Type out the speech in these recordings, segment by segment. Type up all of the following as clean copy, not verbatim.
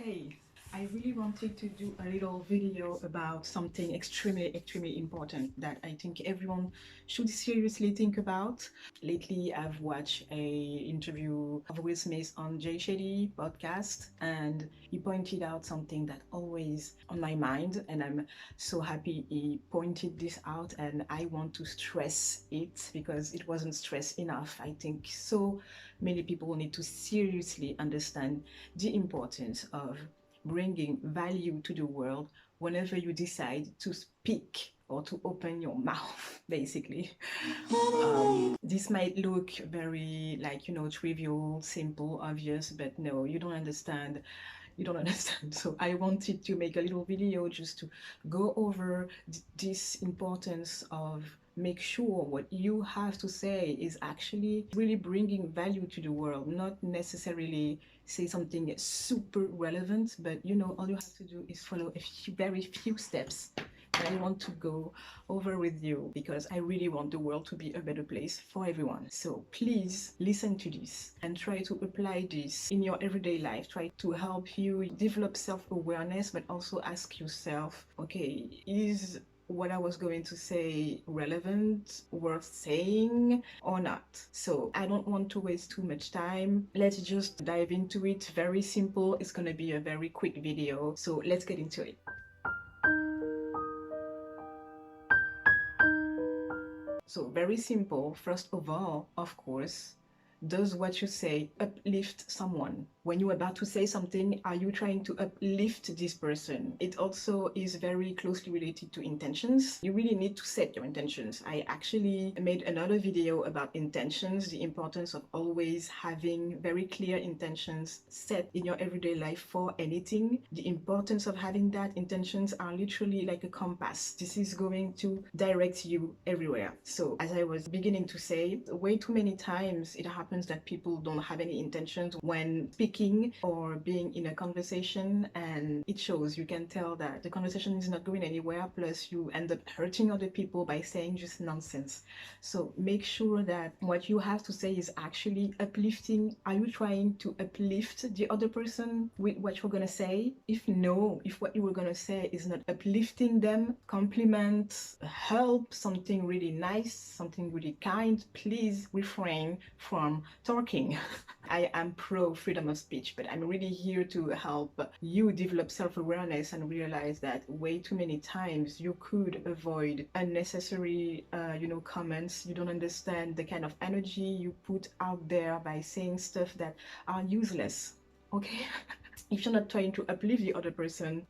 Hey, I really wanted to do a little video about something extremely important that I think everyone should seriously think about. Lately, I've watched a interview of Will Smith on Jay Shetty podcast, and he pointed out something that always on my mind, and I'm so happy he pointed this out, and I want to stress it because it wasn't stressed enough. I think so many people need to seriously understand the importance of bringing value to the world whenever you decide to speak or to open your mouth, basically. This might look very, like, trivial, simple, obvious, but no, you don't understand. You don't understand. So I wanted to make a little video just to go over this importance of make sure what you have to say is actually really bringing value to the world, not necessarily say something super relevant, but all you have to do is follow very few steps that I want to go over with you because I really want the world to be a better place for everyone. So please listen to this and try to apply this in your everyday life. Try to help you develop self-awareness, but also ask yourself, okay, is what I was going to say relevant, worth saying or not? So I don't want to waste too much time. Let's just dive into it. Very simple. It's gonna be a very quick video. So let's get into it. So very simple. First of all, of course, does what you say uplift someone? When you're about to say something, are you trying to uplift this person? It also is very closely related to intentions. You really need to set your intentions. I actually made another video about intentions, the importance of always having very clear intentions set in your everyday life for anything. The importance of having that intentions are literally like a compass. This is going to direct you everywhere. So as I was beginning to say, way too many times it happens that people don't have any intentions when speaking or being in a conversation, and it shows. You can tell that the conversation is not going anywhere, plus you end up hurting other people by saying just nonsense. So make sure that what you have to say is actually uplifting. Are you trying to uplift the other person with what you're gonna say? If no, if what you were gonna say is not uplifting them, compliment, help, something really nice, something really kind, please refrain from talking. I am pro freedom of speech, but I'm really here to help you develop self-awareness and realize that way too many times you could avoid unnecessary, comments. You don't understand the kind of energy you put out there by saying stuff that are useless. Okay? If you're not trying to uplift the other person,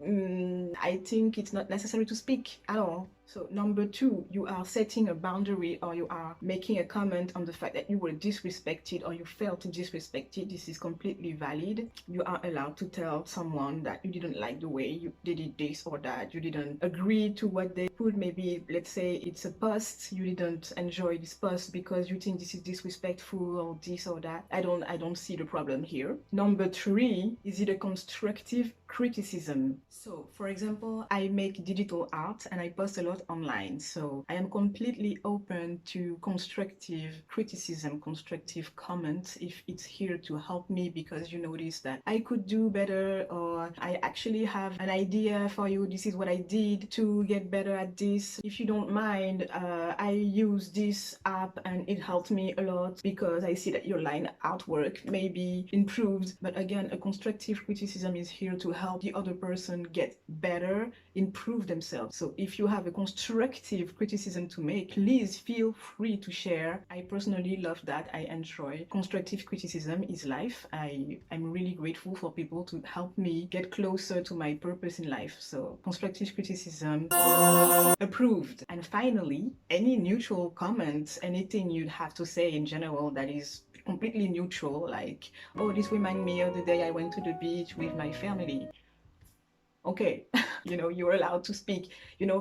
I think it's not necessary to speak at all. So number two, you are setting a boundary, or you are making a comment on the fact that you were disrespected or you felt disrespected. This is completely valid. You are allowed to tell someone that you didn't like the way you did this or that. You didn't agree to what they put. Maybe let's say it's a post. You didn't enjoy this post because you think this is disrespectful or this or that. I don't see the problem here. Number three, is it a constructive criticism? So for example, I make digital art and I post a lot online. So I am completely open to constructive criticism, constructive comments if it's here to help me because you notice that I could do better, or I actually have an idea for you. This is what I did to get better at this. If you don't mind, I use this app and it helped me a lot because I see that your line artwork may be improved. But again, a constructive criticism is here to help the other person get better, improve themselves. So if you have a constructive criticism to make, please feel free to share. I personally love that. I enjoy constructive criticism is life. I'm really grateful for people to help me get closer to my purpose in life. So constructive criticism approved. And finally, any neutral comments, anything you'd have to say in general that is completely neutral, like, oh, this reminds me of the day I went to the beach with my family. Okay, you're allowed to speak,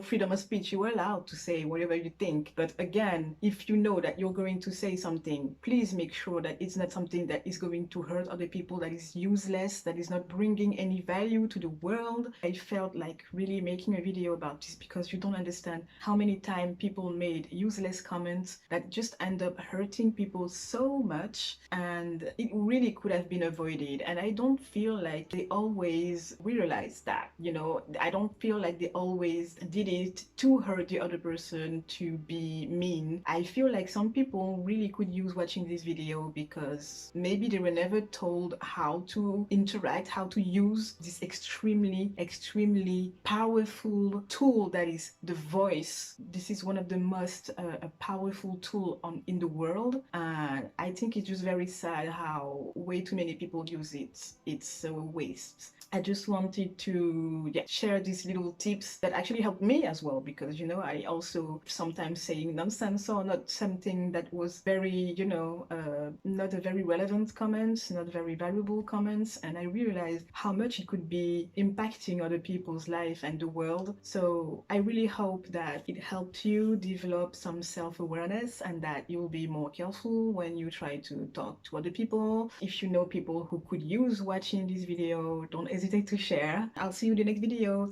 freedom of speech, you're allowed to say whatever you think. But again, if you know that you're going to say something, please make sure that it's not something that is going to hurt other people, that is useless, that is not bringing any value to the world. I felt like really making a video about this because you don't understand how many times people made useless comments that just end up hurting people so much, and it really could have been avoided. And I don't feel like they always realize that. I don't feel like they always did it to hurt the other person, to be mean. I feel like some people really could use watching this video because maybe they were never told how to interact, how to use this extremely, extremely powerful tool that is the voice. This is one of the most powerful tool in the world, and I think it's just very sad how way too many people use it. It's a waste. I just wanted to share these little tips that actually helped me as well, because I also sometimes saying nonsense or not something that was very not a very relevant comments, not very valuable comments, and I realized how much it could be impacting other people's life and the world. So I really hope that it helped you develop some self-awareness and that you'll be more careful when you try to talk to other people. If you know people who could use watching this video, don't hesitate to share. I'll see you in the next video.